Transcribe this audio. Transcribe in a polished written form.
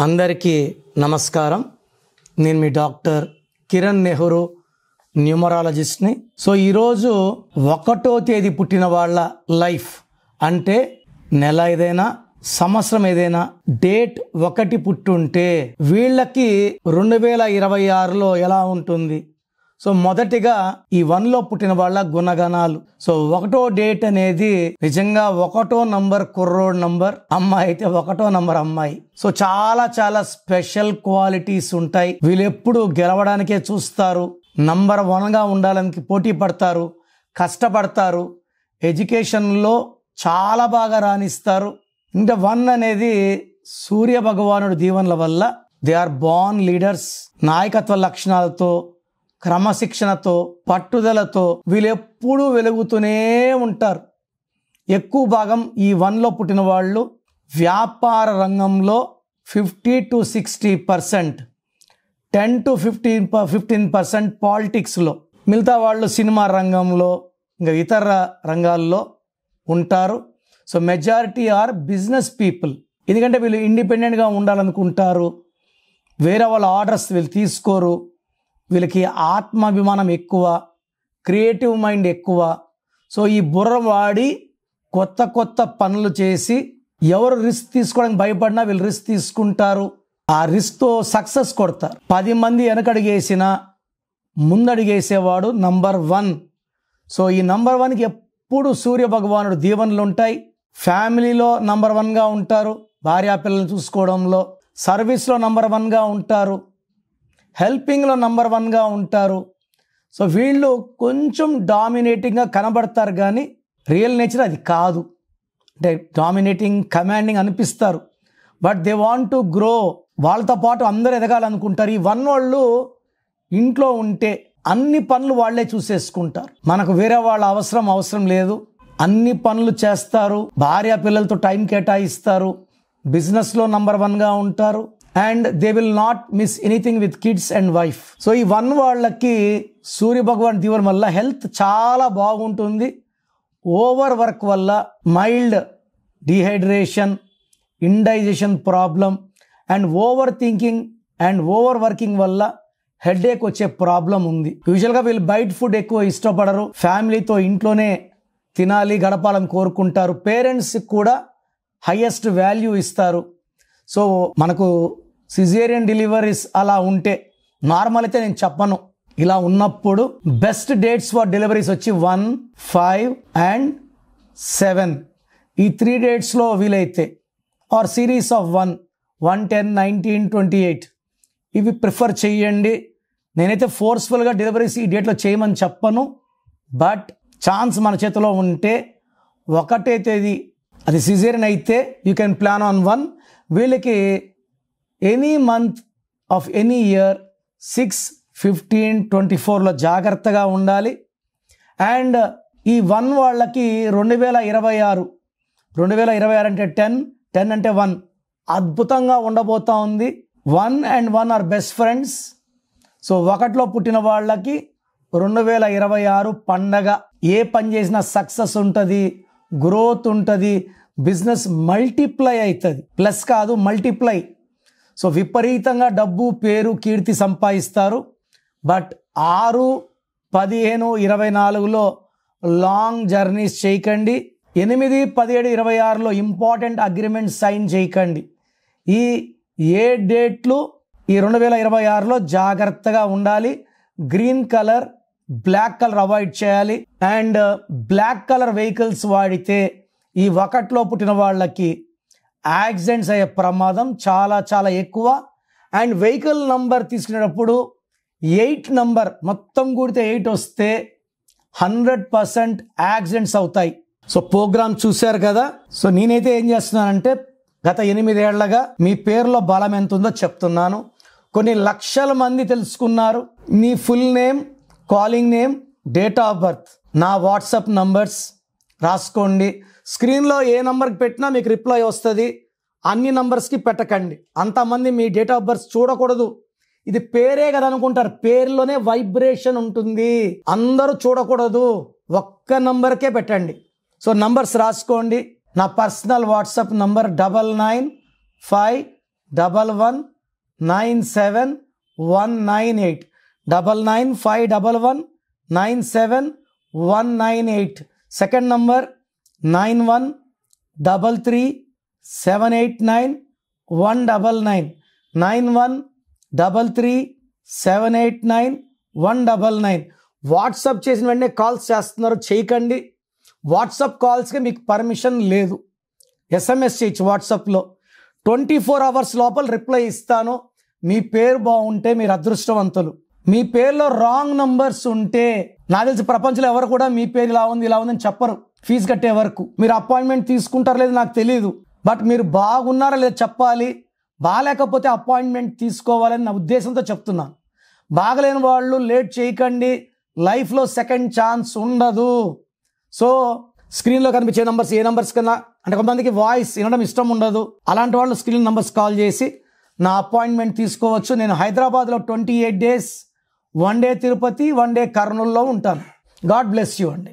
అందరికీ నమస్కారం. నేను మీ డాక్టర్ కిరణ్ నెహ్రూ, న్యూమరాలజిస్ట్ని. సో ఈరోజు 1వ తేదీ పుట్టిన వాళ్ళ లైఫ్ అంటే నెల ఏదైనా సంవత్సరం ఏదైనా డేట్ 1 పుట్టుంటే వీళ్ళకి 2026లో ఎలా ఉంటుంది? సో మొదటిగా ఈ 1లో పుట్టిన వాళ్ళ గుణగణాలు. సో 1వ డేట్ అనేది నిజంగా 1వ నంబర్ కుర్రోడ్ నంబర్, అమ్మాయి అయితే 1వ నంబర్ అమ్మాయి. సో చాలా చాలా స్పెషల్ క్వాలిటీస్ ఉంటాయి. వీళ్ళు ఎప్పుడు గెలవడానికే చూస్తారు, నంబర్ 1గా ఉండాలని పోటీ పడతారు, కష్టపడతారు, ఎడ్యుకేషన్లో చాలా బాగా రాణిస్తారు. ఇంకా 1 అనేది సూర్య భగవానుడు దీవెనల వల్ల దే ఆర్ బోర్న్ లీడర్స్. నాయకత్వ లక్షణాలతో, క్రమశిక్షణతో, పట్టుదలతో వీళ్ళు ఎప్పుడూ వెలుగుతూనే ఉంటారు. ఎక్కువ భాగం ఈ 1లో పుట్టిన వాళ్ళు వ్యాపార రంగంలో 50 to 60%, 10 to 15% పాలిటిక్స్లో, మిగతా వాళ్ళు సినిమా రంగంలో ఇంకా ఇతర రంగాల్లో ఉంటారు. So majority are business people. ఎందుకంటే వీళ్ళు ఇండిపెండెంట్గా ఉండాలనుకుంటారు, వేరే వాళ్ళ ఆర్డర్స్ వీళ్ళు తీసుకోరు. వీళ్ళకి ఆత్మాభిమానం ఎక్కువ, క్రియేటివ్ మైండ్ ఎక్కువ. సో ఈ బుర్ర వాడి కొత్త కొత్త పనులు చేసి ఎవరు రిస్క్ తీసుకోవడానికి భయపడినా వీళ్ళు రిస్క్ తీసుకుంటారు. ఆ రిస్క్తో సక్సెస్ కొడతారు. 10 మంది వెనకడుగేసినా ముందడుగేసేవాడు నంబర్ 1. సో ఈ నంబర్ 1కి ఎప్పుడు సూర్య భగవానుడు దీవెనలు ఉంటాయి. ఫ్యామిలీలో నంబర్ 1గా ఉంటారు, భార్యా పిల్లల్ని చూసుకోవడంలో. సర్వీస్లో నంబర్ 1గా ఉంటారు, హెల్పింగ్లో నంబర్ 1గా ఉంటారు. సో వీళ్ళు కొంచెం డామినేటింగ్గా కనబడతారు, కానీ రియల్ నేచర్ అది కాదు. అంటే డామినేటింగ్, కమాండింగ్ అనిపిస్తారు, but they want to grow. వాళ్ళతో పాటు అందరూ ఎదగాలనుకుంటారు. ఈ 1 వాళ్ళు ఇంట్లో ఉంటే అన్ని పనులు వాళ్ళే చూసేసుకుంటారు. మనకు వేరే వాళ్ళ అవసరం లేదు. అన్ని పనులు చేస్తారు, భార్య పిల్లలతో టైం కేటాయిస్తారు, బిజినెస్లో నంబర్ 1గా ఉంటారు. And they will not miss anything with kids and wife. So ఈ 1 వాళ్ళకి సూర్య భగవాన్ దీవెన వల్ల హెల్త్ చాలా బాగుంటుంది. ఓవర్ వర్క్ వల్ల mild dehydration, indigestion problem and over thinking and over working వల్ల హెడేక్ వచ్చే ప్రాబ్లం ఉంది. యూజువల్గా వీళ్ళు బయట ఫుడ్ ఎక్కువ ఇష్టపడరు, ఫ్యామిలీతో ఇంట్లోనే తినాలి, గడపాలని కోరుకుంటారు. పేరెంట్స్కి కూడా హైయెస్ట్ వాల్యూ ఇస్తారు. సో మనకు సిజేరియన్ డెలివరీస్ అలా ఉంటే, నార్మల్ అయితే నేను చెప్పను, ఇలా ఉన్నప్పుడు బెస్ట్ డేట్స్ ఫర్ డెలివరీస్ వచ్చి 1, 5 and 7. ఈ 3 డేట్స్లో వీలైతే, ఆర్ సిరీస్ ఆఫ్ 1, 10, 19, 28 ఇవి ప్రిఫర్ చేయండి. నేనైతే ఫోర్స్ఫుల్గా డెలివరీస్ ఈ డేట్లో చేయమని చెప్పను, బట్ ఛాన్స్ మన చేతిలో ఉంటే 1వ తేదీ అది సిజేరియన్ అయితే యూ కెన్ ప్లాన్ ఆన్ 1. వీళ్ళకి any month of any year 6, 15, 24లో జాగ్రత్తగా ఉండాలి. అండ్ ఈ 1 వాళ్ళకి 2026 అంటే 10 అంటే 1 అద్భుతంగా ఉండబోతా ఉంది. 1 and 1 are best friends. So 1లో పుట్టిన వాళ్ళకి 2026 పండగ. ఏ పని చేసినా సక్సెస్ ఉంటుంది, గ్రోత్ ఉంటుంది, బిజినెస్ మల్టిప్లై అవుతుంది, ప్లస్ కాదు మల్టిప్లై. సో విపరీతంగా డబ్బు, పేరు, కీర్తి సంపాదిస్తారు. బట్ 6, 15, 24లో లాంగ్ జర్నీస్ చేయకండి. 8, 17, 26లో ఇంపార్టెంట్ అగ్రిమెంట్ సైన్ చేయకండి. ఈ 7 డేట్లు ఈ 2026లో జాగ్రత్తగా ఉండాలి. Green colour, black colour avoid చేయాలి. అండ్ బ్లాక్ కలర్ వెహికల్స్ వాడితే ఈ 1లో పుట్టిన వాళ్ళకి యాక్సిడెంట్స్ అయ్యే ప్రమాదం చాలా చాలా ఎక్కువ. అండ్ వెహికల్ నంబర్ తీసుకునేటప్పుడు 8 నంబర్ మొత్తం కూడితే 8 వస్తే 100% యాక్సిడెంట్స్ అవుతాయి. సో ప్రోగ్రామ్ చూశారు కదా. సో నేనైతే ఏం చేస్తున్నానంటే గత 8 ఏళ్లగా మీ పేరులో బలం ఎంత ఉందో చెప్తున్నాను. కొన్ని లక్షల మంది తెలుసుకున్నారు. నీ full name, calling name, date of birth, నా వాట్సాప్ నంబర్స్ రాసుకోండి. స్క్రీన్లో ఏ నంబర్కి పెట్టినా మీకు రిప్లై వస్తుంది. అన్ని నంబర్స్కి పెట్టకండి, అంతమంది మీ డేట్ ఆఫ్ బర్త్ చూడకూడదు. ఇది పేరే కదా అనుకుంటారు, పేరులోనే వైబ్రేషన్ ఉంటుంది, అందరూ చూడకూడదు. ఒక్క నంబర్కే పెట్టండి. సో నంబర్స్ రాసుకోండి. నా personal WhatsApp number 9956 9951971998 9951197198. Second number 9133789199 9133789199. WhatsApp చేసిన వెంటనే కాల్స్ చేస్తున్నారు, చేయకండి. వాట్సాప్ కాల్స్కి మీకు పర్మిషన్ లేదు. SMS చేయొచ్చు వాట్సాప్లో. 24 hours లోపల రిప్లై ఇస్తాను. మీ పేరు బాగుంటే మీరు అదృష్టవంతులు. మీ పేరులో రాంగ్ నంబర్స్ ఉంటే, నాకు తెలిసి ప్రపంచంలో ఎవరు కూడా మీ పేరు ఇలా ఉంది ఇలా ఉందని చెప్పరు ఫీజు కట్టే వరకు. మీరు అపాయింట్మెంట్ తీసుకుంటారో లేదో నాకు తెలియదు, బట్ మీరు బాగున్నారా లేదో చెప్పాలి. బాగాలేకపోతే అపాయింట్మెంట్ తీసుకోవాలని నా ఉద్దేశంతో చెప్తున్నాను. బాగలేని వాళ్ళు లేట్ చేయకండి, లైఫ్లో సెకండ్ ఛాన్స్ ఉండదు. సో స్క్రీన్లో కనిపించే నంబర్స్ ఏ నంబర్స్ కన్నా, అంటే కొంతమందికి వాయిస్ వినడం ఇష్టం ఉండదు, అలాంటి వాళ్ళు స్క్రీన్ నంబర్స్ కాల్ చేసి నా అపాయింట్మెంట్ తీసుకోవచ్చు. నేను హైదరాబాద్లో 28 days, 1 day తిరుపతి, 1 day కర్నూలులో ఉంటాను. గాడ్ బ్లెస్ యూ అండి.